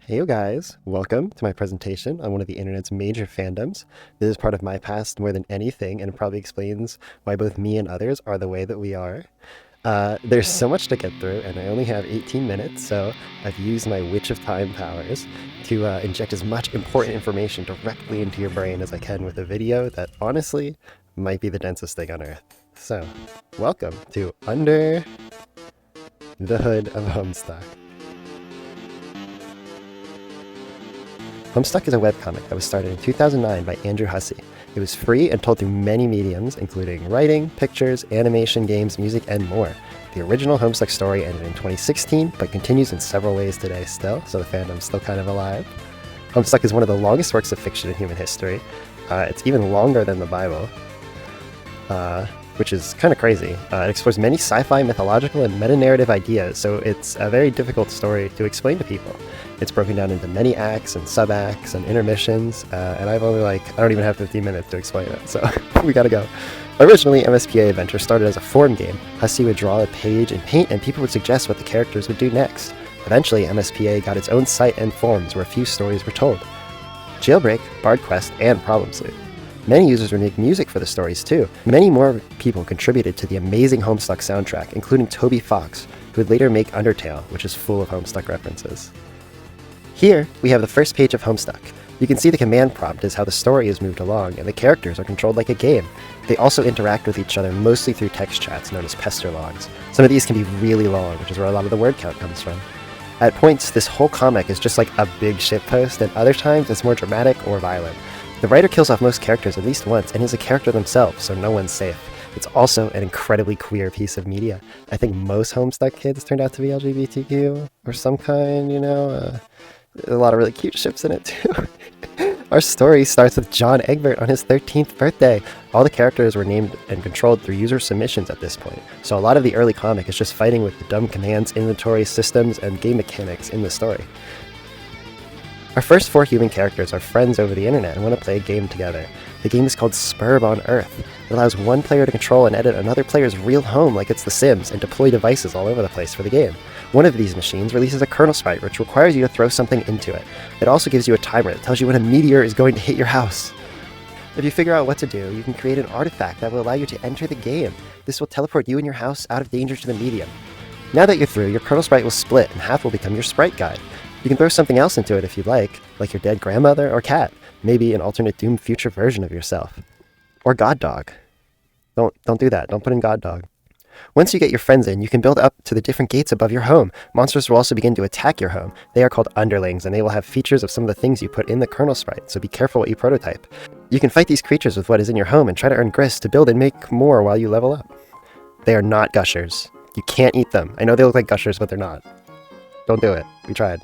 Hey you guys, welcome to my presentation on one of the internet's major fandoms. This is part of my past more than anything, and it probably explains why both me and others are the way that we are. There's so much to get through, and I only have 18 minutes, so I've used my Witch of Time powers to inject as much important information directly into your brain as I can with a video that honestly might be the densest thing on Earth. So, welcome to Under the Hood of Homestuck. Homestuck is a webcomic that was started in 2009 by Andrew Hussie. It was free and told through many mediums, including writing, pictures, animation, games, music, and more. The original Homestuck story ended in 2016, but continues in several ways today still, so the fandom's still kind of alive. Homestuck is one of the longest works of fiction in human history. It's even longer than the Bible, which is kind of crazy. It explores many sci-fi, mythological, and meta-narrative ideas, so it's a very difficult story to explain to people. It's broken down into many acts and sub-acts and intermissions, and I've only I don't even have 15 minutes to explain it, so we gotta go. Originally, MSPA Adventure started as a form game. Hussie would draw a page in paint and people would suggest what the characters would do next. Eventually, MSPA got its own site and forums where a few stories were told. Jailbreak, Bard Quest, and Problem Sleep. Many users would make music for the stories too. Many more people contributed to the amazing Homestuck soundtrack, including Toby Fox, who would later make Undertale, which is full of Homestuck references. Here, we have the first page of Homestuck. You can see the command prompt is how the story is moved along, and the characters are controlled like a game. They also interact with each other mostly through text chats known as pester logs. Some of these can be really long, which is where a lot of the word count comes from. At points, this whole comic is just like a big shitpost, and other times it's more dramatic or violent. The writer kills off most characters at least once, and is a character themselves, so no one's safe. It's also an incredibly queer piece of media. I think most Homestuck kids turned out to be LGBTQ, or some kind, a lot of really cute ships in it too. Our story starts with John Egbert on his 13th birthday. All the characters were named and controlled through user submissions at this point, so a lot of the early comic is just fighting with the dumb commands, inventory, systems, and game mechanics in the story. Our first 4 human characters are friends over the internet and want to play a game together. The game is called Spurb on Earth. It allows one player to control and edit another player's real home like it's The Sims, and deploy devices all over the place for the game. One of these machines releases a kernel sprite which requires you to throw something into it. It also gives you a timer that tells you when a meteor is going to hit your house. If you figure out what to do, you can create an artifact that will allow you to enter the game. This will teleport you and your house out of danger to the medium. Now that you're through, your kernel sprite will split and half will become your sprite guide. You can throw something else into it if you'd like your dead grandmother or cat, maybe an alternate doomed future version of yourself. Or God Dog. Don't do that, don't put in God Dog. Once you get your friends in, you can build up to the different gates above your home. Monsters will also begin to attack your home. They are called underlings, and they will have features of some of the things you put in the kernel sprite, so be careful what you prototype. You can fight these creatures with what is in your home and try to earn grist to build and make more while you level up. They are not gushers. You can't eat them. I know they look like gushers, but they're not. Don't do it. We tried.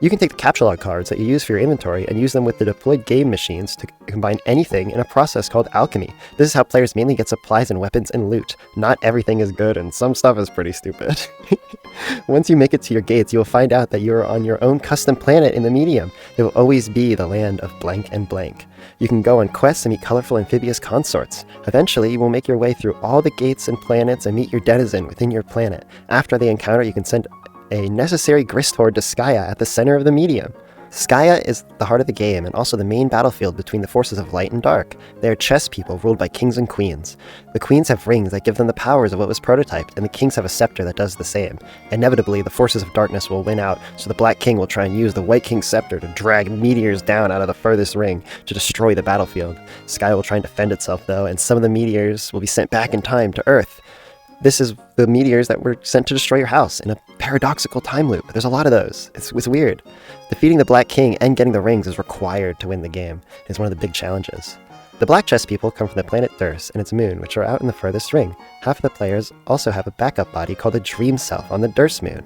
You can take the capture log cards that you use for your inventory and use them with the deployed game machines to combine anything in a process called alchemy. This is how players mainly get supplies and weapons and loot. Not everything is good, and some stuff is pretty stupid. Once you make it to your gates, you will find out that you are on your own custom planet in the medium. It will always be the land of blank and blank. You can go on quests and meet colorful amphibious consorts. Eventually, you will make your way through all the gates and planets and meet your denizen within your planet. After the encounter, you can send a necessary grist hoard to Skia at the center of the medium. Skia is the heart of the game and also the main battlefield between the forces of light and dark. They are chess people ruled by kings and queens. The queens have rings that give them the powers of what was prototyped, and the kings have a scepter that does the same. Inevitably, the forces of darkness will win out, so the Black King will try and use the White King's scepter to drag meteors down out of the furthest ring to destroy the battlefield. Skia will try and defend itself though, and some of the meteors will be sent back in time to Earth. This is the meteors that were sent to destroy your house in a paradoxical time loop. There's a lot of those. It's weird. Defeating the Black King and getting the rings is required to win the game. It's one of the big challenges. The Black Chess people come from the planet Durs and its moon, which are out in the furthest ring. Half of the players also have a backup body called the Dream Self on the Durs moon.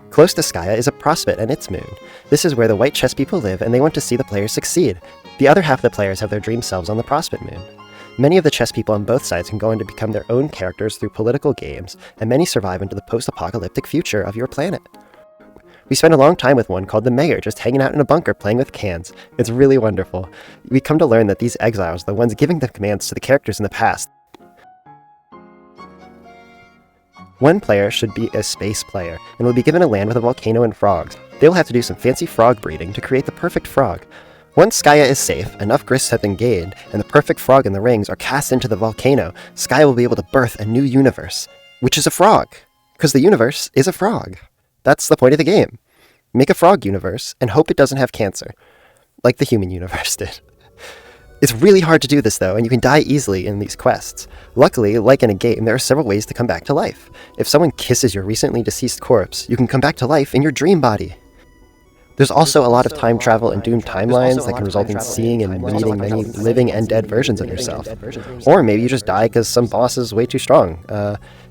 Close to Skia is a Prospect and its moon. This is where the white chess people live, and they want to see the players succeed. The other half of the players have their dream selves on the Prospect moon. Many of the chess people on both sides can go on to become their own characters through political games, and many survive into the post-apocalyptic future of your planet. We spend a long time with one called the Mayor, just hanging out in a bunker playing with cans. It's really wonderful. We come to learn that these exiles are the ones giving the commands to the characters in the past. One player should be a space player, and will be given a land with a volcano and frogs. They will have to do some fancy frog breeding to create the perfect frog. Once Skia is safe, enough grists have been gained, and the perfect frog in the rings are cast into the volcano, Skia will be able to birth a new universe, which is a frog, because the universe is a frog. That's the point of the game. Make a frog universe, and hope it doesn't have cancer, like the human universe did. It's really hard to do this though, and you can die easily in these quests. Luckily, like in a game, there are several ways to come back to life. If someone kisses your recently deceased corpse, you can come back to life in your dream body. There's also a lot of time travel and doomed timelines that can result in seeing and meeting many living and dead versions of yourself. Or maybe you just die because some boss is way too strong.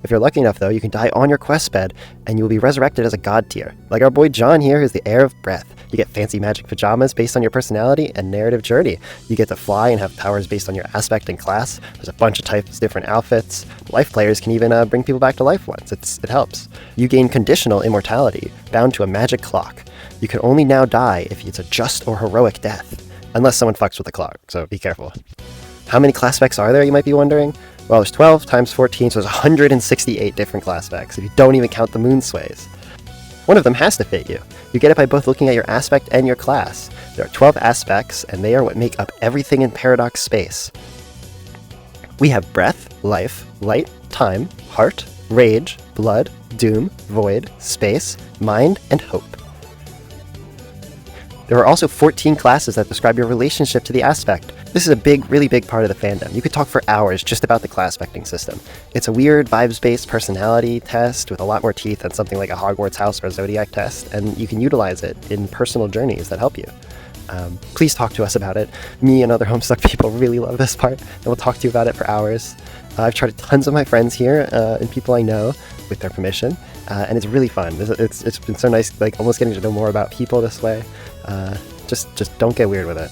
If you're lucky enough though, you can die on your quest bed, and you will be resurrected as a god tier. Like our boy John here, who's the heir of breath. You get fancy magic pajamas based on your personality and narrative journey. You get to fly and have powers based on your aspect and class. There's a bunch of types, different outfits. Life players can even bring people back to life once. It helps. You gain conditional immortality, bound to a magic clock. You can only now die if it's a just or heroic death, unless someone fucks with the clock, so be careful. How many class specs are there, you might be wondering? Well, there's 12 times 14, so there's 168 different class specs, if you don't even count the moon sways. One of them has to fit you. You get it by both looking at your aspect and your class. There are 12 aspects, and they are what make up everything in Paradox space. We have breath, life, light, time, heart, rage, blood, doom, void, space, mind, and hope. There are also 14 classes that describe your relationship to the aspect. This is a really big part of the fandom. You could talk for hours just about the Classpecting system. It's a weird, vibes-based personality test with a lot more teeth than something like a Hogwarts house or a Zodiac test, and you can utilize it in personal journeys that help you. Please talk to us about it. Me and other Homestuck people really love this part, and we'll talk to you about it for hours. I've tried tons of my friends here and people I know with their permission, and it's really fun. It's been so nice, like almost getting to know more about people this way. Just don't get weird with it.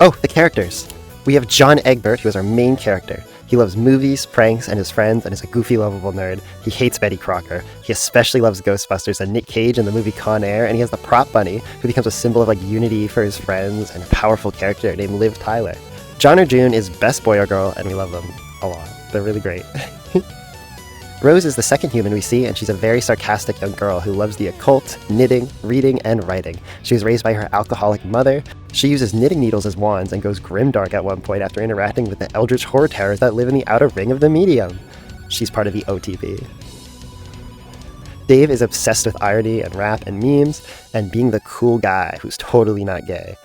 Oh, the characters! We have John Egbert, who is our main character. He loves movies, pranks, and his friends, and is a goofy, lovable nerd. He hates Betty Crocker. He especially loves Ghostbusters and Nick Cage in the movie Con Air, and he has the prop bunny, who becomes a symbol of like unity for his friends, and a powerful character named Liv Tyler. John or June is best boy or girl, and we love them a lot. They're really great. Rose is the second human we see, and she's a very sarcastic young girl who loves the occult, knitting, reading, and writing. She was raised by her alcoholic mother. She uses knitting needles as wands and goes grimdark at one point after interacting with the eldritch horror terrors that live in the outer ring of the medium. She's part of the OTP. Dave is obsessed with irony and rap and memes, and being the cool guy who's totally not gay.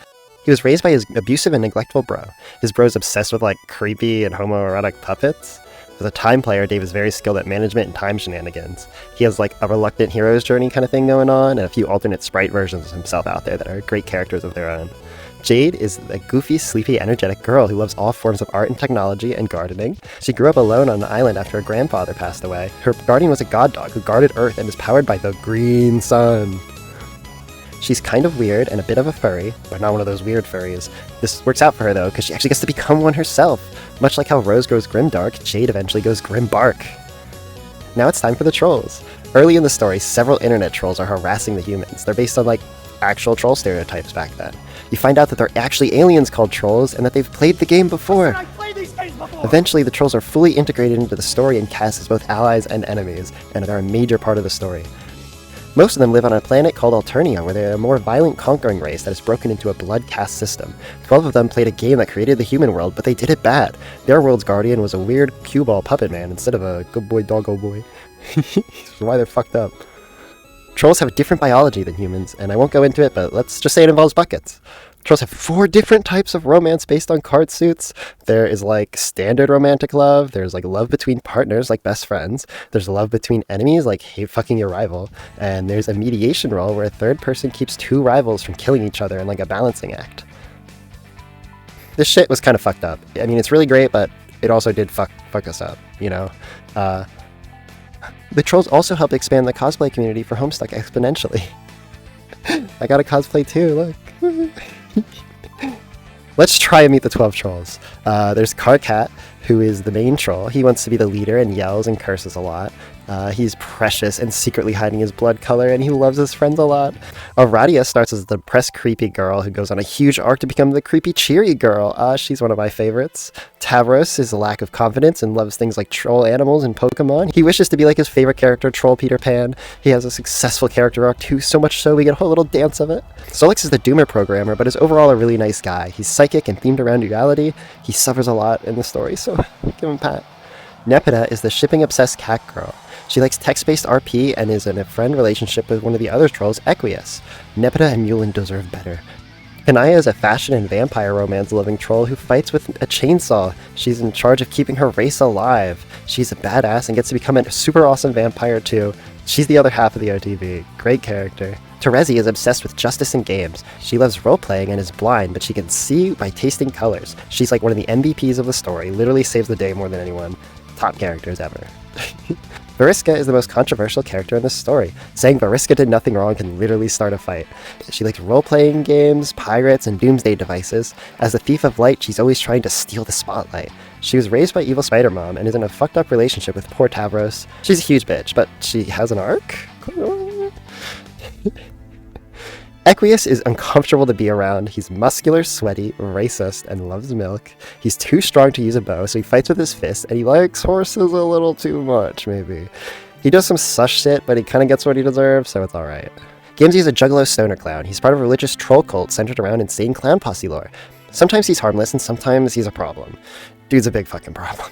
He was raised by his abusive and neglectful bro. His bro's obsessed with like creepy and homoerotic puppets. As a time player, Dave is very skilled at management and time shenanigans. He has like a reluctant hero's journey kind of thing going on, and a few alternate sprite versions of himself out there that are great characters of their own. Jade is a goofy, sleepy, energetic girl who loves all forms of art and technology and gardening. She grew up alone on an island after her grandfather passed away. Her guardian was a god dog who guarded Earth and is powered by the green sun. She's kind of weird and a bit of a furry, but not one of those weird furries. This works out for her though, because she actually gets to become one herself. Much like how Rose goes grimdark, Jade eventually goes grimbark. Now it's time for the trolls. Early in the story, several internet trolls are harassing the humans. They're based on like actual troll stereotypes back then. You find out that they're actually aliens called trolls and that they've played the game before. Eventually, the trolls are fully integrated into the story and cast as both allies and enemies, and they're a major part of the story. Most of them live on a planet called Alternia, where they're a more violent conquering race that has broken into a blood caste system. 12 of them played a game that created the human world, but they did it bad. Their world's guardian was a weird cue ball puppet man instead of a good boy doggo boy. That's why they're fucked up. Trolls have a different biology than humans, and I won't go into it, but let's just say it involves buckets. Trolls have 4 different types of romance based on card suits. There is like standard romantic love, there's like love between partners like best friends, there's love between enemies like hate fucking your rival, and there's a mediation role where a third person keeps 2 rivals from killing each other in like a balancing act. This shit was kind of fucked up. I mean, it's really great, but it also did fuck us up, you know? The trolls also helped expand the cosplay community for Homestuck exponentially. I got a cosplay too, look. Let's try and meet the 12 trolls. There's Carcat, who is the main troll. He wants to be the leader and yells and curses a lot. He's precious and secretly hiding his blood color, and he loves his friends a lot. Aradia starts as the depressed, creepy girl who goes on a huge arc to become the creepy, cheery girl. She's one of my favorites. Tavros is a lack of confidence and loves things like troll animals and Pokemon. He wishes to be like his favorite character, Troll Peter Pan. He has a successful character arc too, so much so we get a whole little dance of it. Solix is the Doomer programmer, but is overall a really nice guy. He's psychic and themed around duality. He suffers a lot in the story, so give him a pat. Nepeta is the shipping-obsessed cat girl. She likes text-based RP and is in a friend relationship with one of the other trolls, Equius. Nepeta and Mulin deserve better. Kanaya is a fashion and vampire romance-loving troll who fights with a chainsaw. She's in charge of keeping her race alive. She's a badass and gets to become a super awesome vampire too. She's the other half of the OTV. Great character. Terezi is obsessed with justice and games. She loves role-playing and is blind, but she can see by tasting colors. She's like one of the MVPs of the story, literally saves the day more than anyone. Top characters ever. Variska is the most controversial character in this story. Saying Variska did nothing wrong can literally start a fight. She likes role-playing games, pirates, and doomsday devices. As a thief of light, she's always trying to steal the spotlight. She was raised by evil Spider Mom and is in a fucked up relationship with poor Tavros. She's a huge bitch, but she has an arc? Equius is uncomfortable to be around. He's muscular, sweaty, racist, and loves milk. He's too strong to use a bow, so he fights with his fists, and he likes horses a little too much, maybe. He does some sus shit, but he kind of gets what he deserves, so it's alright. Gamesy is a juggalo stoner clown. He's part of a religious troll cult centered around insane clown posse lore. Sometimes he's harmless, and sometimes he's a problem. Dude's a big fucking problem.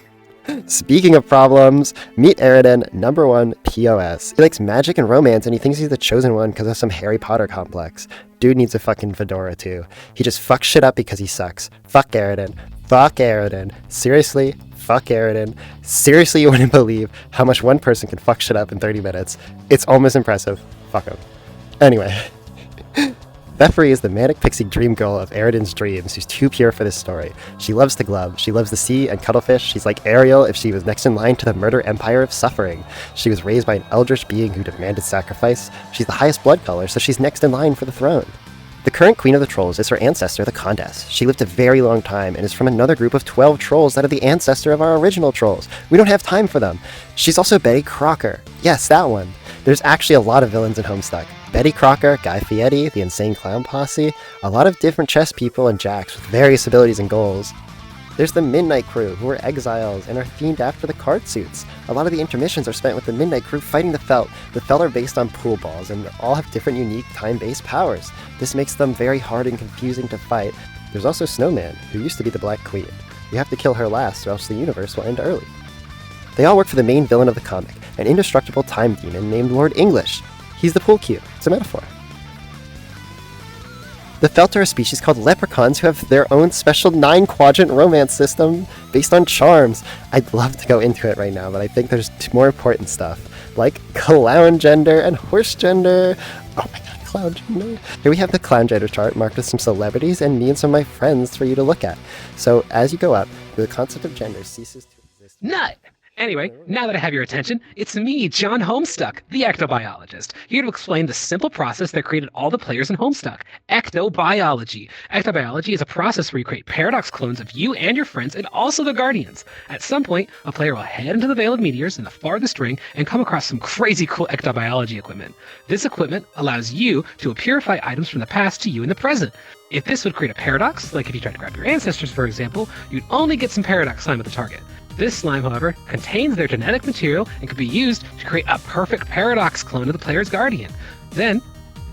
Speaking of problems, meet Aridin, number 1 POS. He likes magic and romance, and he thinks he's the chosen one because of some Harry Potter complex. Dude needs a fucking fedora too. He just fucks shit up because he sucks. Fuck Aridin. Fuck Aridin. Seriously, fuck Aridin. Seriously, you wouldn't believe how much one person can fuck shit up in 30 minutes. It's almost impressive. Fuck him. Anyway. Theferi is the manic pixie dream girl of Aridin's dreams, who's too pure for this story. She loves the glove, she loves the sea and cuttlefish, she's like Ariel if she was next in line to the murder empire of suffering. She was raised by an eldritch being who demanded sacrifice. She's the highest blood color, so she's next in line for the throne. The current queen of the trolls is her ancestor, the Condess. She lived a very long time and is from another group of 12 trolls that are the ancestor of our original trolls. We don't have time for them. She's also Betty Crocker. Yes, that one. There's actually a lot of villains in Homestuck. Betty Crocker, Guy Fieri, the Insane Clown Posse, a lot of different chess people and jacks with various abilities and goals. There's the Midnight Crew, who are exiles and are themed after the card suits. A lot of the intermissions are spent with the Midnight Crew fighting the Felt. The Felt are based on pool balls and all have different unique time-based powers. This makes them very hard and confusing to fight. There's also Snowman, who used to be the Black Queen. You have to kill her last or else the universe will end early. They all work for the main villain of the comic, an indestructible time demon named Lord English. He's the pool cue. It's a metaphor. The Felt are a species called leprechauns who have their own special 9-quadrant romance system based on charms. I'd love to go into it right now, but I think there's more important stuff, like clown gender and horse gender. Oh my god, clown gender. Here we have the clown gender chart marked with some celebrities and me and some of my friends for you to look at. So as you go up, the concept of gender ceases to exist. Nut! Anyway, now that I have your attention, it's me, John Homestuck, the Ectobiologist, here to explain the simple process that created all the players in Homestuck, Ectobiology. Ectobiology is a process where you create paradox clones of you and your friends and also the Guardians. At some point, a player will head into the Veil of Meteors in the farthest ring and come across some crazy cool Ectobiology equipment. This equipment allows you to purify items from the past to you in the present. If this would create a paradox, like if you tried to grab your ancestors for example, you'd only get some paradox slime at the target. This slime, however, contains their genetic material and can be used to create a perfect paradox clone of the player's guardian. Then,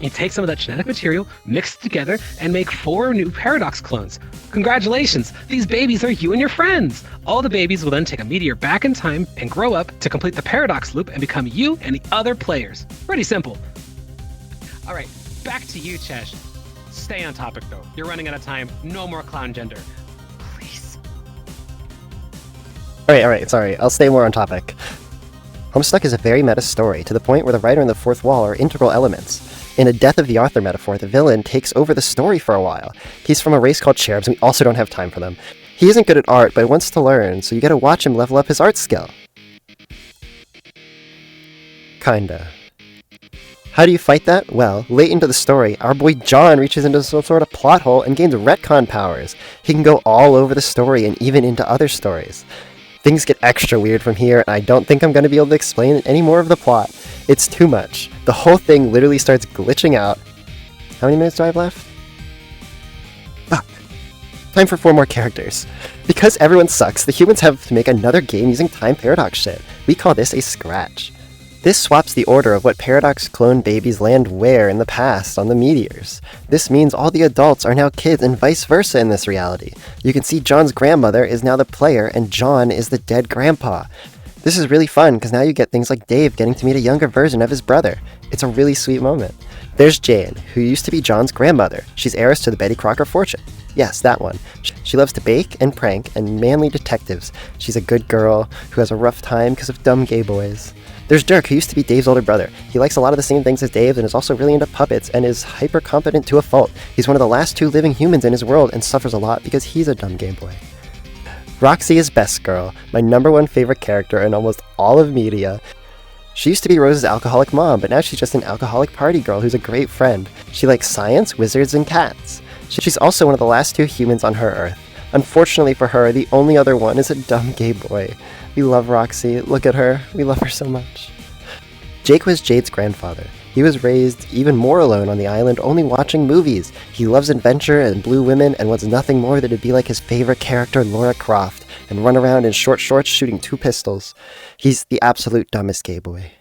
you take some of that genetic material, mix it together, and make 4 new paradox clones. Congratulations! These babies are you and your friends! All the babies will then take a meteor back in time and grow up to complete the paradox loop and become you and the other players. Pretty simple. Alright, back to you, Chesh. Stay on topic though. You're running out of time. No more clown gender. Alright, sorry. I'll stay more on topic. Homestuck is a very meta story, to the point where the writer and the fourth wall are integral elements. In a Death of the Author metaphor, the villain takes over the story for a while. He's from a race called Cherubs, and we also don't have time for them. He isn't good at art, but wants to learn, so you gotta watch him level up his art skill. Kinda. How do you fight that? Well, late into the story, our boy John reaches into some sort of plot hole and gains retcon powers. He can go all over the story and even into other stories. Things get extra weird from here, and I don't think I'm going to be able to explain any more of the plot. It's too much. The whole thing literally starts glitching out. How many minutes do I have left? Fuck. Time for 4 more characters. Because everyone sucks, the humans have to make another game using time paradox shit. We call this a scratch. This swaps the order of what Paradox clone babies land where in the past on the meteors. This means all the adults are now kids and vice versa in this reality. You can see John's grandmother is now the player and John is the dead grandpa. This is really fun because now you get things like Dave getting to meet a younger version of his brother. It's a really sweet moment. There's Jane, who used to be John's grandmother. She's heiress to the Betty Crocker fortune. Yes, that one. She loves to bake and prank and manly detectives. She's a good girl who has a rough time because of dumb gay boys. There's Dirk, who used to be Dave's older brother. He likes a lot of the same things as Dave and is also really into puppets and is hyper competent to a fault. He's one of the last 2 living humans in his world and suffers a lot because he's a dumb gay boy. Roxy is Best Girl, my #1 favorite character in almost all of media. She used to be Rose's alcoholic mom, but now she's just an alcoholic party girl who's a great friend. She likes science, wizards, and cats. She's also one of the last 2 humans on her Earth. Unfortunately for her, the only other one is a dumb gay boy. We love Roxy. Look at her. We love her so much. Jake was Jade's grandfather. He was raised even more alone on the island, only watching movies. He loves adventure and blue women and wants nothing more than to be like his favorite character, Laura Croft, and run around in short shorts shooting 2 pistols. He's the absolute dumbest gay boy.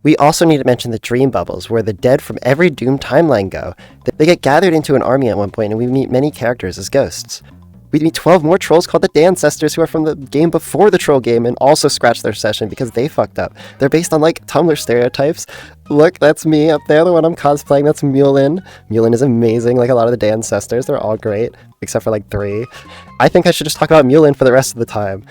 We also need to mention the dream bubbles, where the dead from every doomed timeline go. They get gathered into an army at one point, and we meet many characters as ghosts. We meet 12 more trolls called the Dancestors, who are from the game before the troll game and also scratched their session because they fucked up. They're based on, like, Tumblr stereotypes. Look, that's me up there, the one I'm cosplaying. That's Mulin. Mulin is amazing, like a lot of the Dancestors. They're all great, except for, like, 3. I think I should just talk about Mulin for the rest of the time.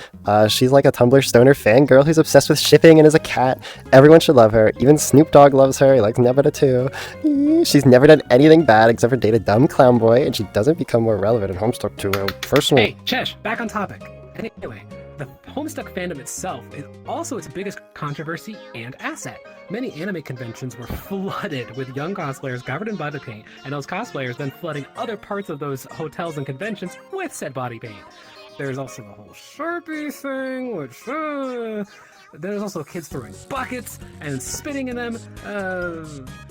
She's like a Tumblr stoner fangirl who's obsessed with shipping and is a cat. Everyone should love her. Even Snoop Dogg loves her. He likes Nepeta too. She's never done anything bad except for date a dumb clown boy, and she doesn't become more relevant in Homestuck to her personal... Hey, Chesh, back on topic. Anyway, the Homestuck fandom itself is also its biggest controversy and asset. Many anime conventions were flooded with young cosplayers covered in body paint, and those cosplayers then flooding other parts of those hotels and conventions with said body paint. There's also the whole Sharpie thing, which, there's also kids throwing buckets and spitting in them.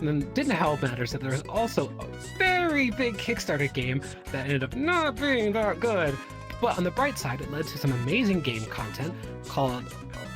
And didn't help matters that there's also a very big Kickstarter game that ended up not being that good. But on the bright side, it led to some amazing game content called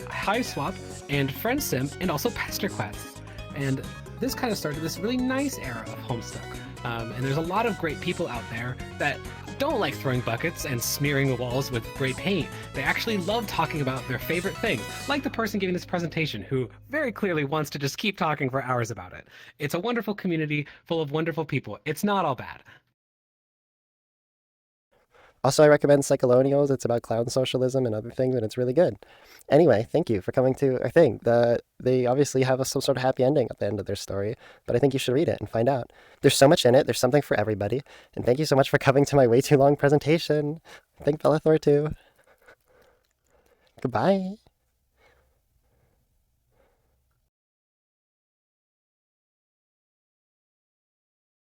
Hive Swap and Friend Sim, and also Pester Quests. And this kind of started this really nice era of Homestuck. And there's a lot of great people out there that don't like throwing buckets and smearing the walls with gray paint. They actually love talking about their favorite things, like the person giving this presentation, who very clearly wants to just keep talking for hours about it. It's a wonderful community full of wonderful people. It's not all bad. Also, I recommend Psycholonials. It's about clown socialism and other things, and it's really good. Anyway, thank you for coming to our thing. They obviously have some sort of happy ending at the end of their story, but I think you should read it and find out. There's so much in it. There's something for everybody. And thank you so much for coming to my way too long presentation. Thank Bellathor too. Goodbye.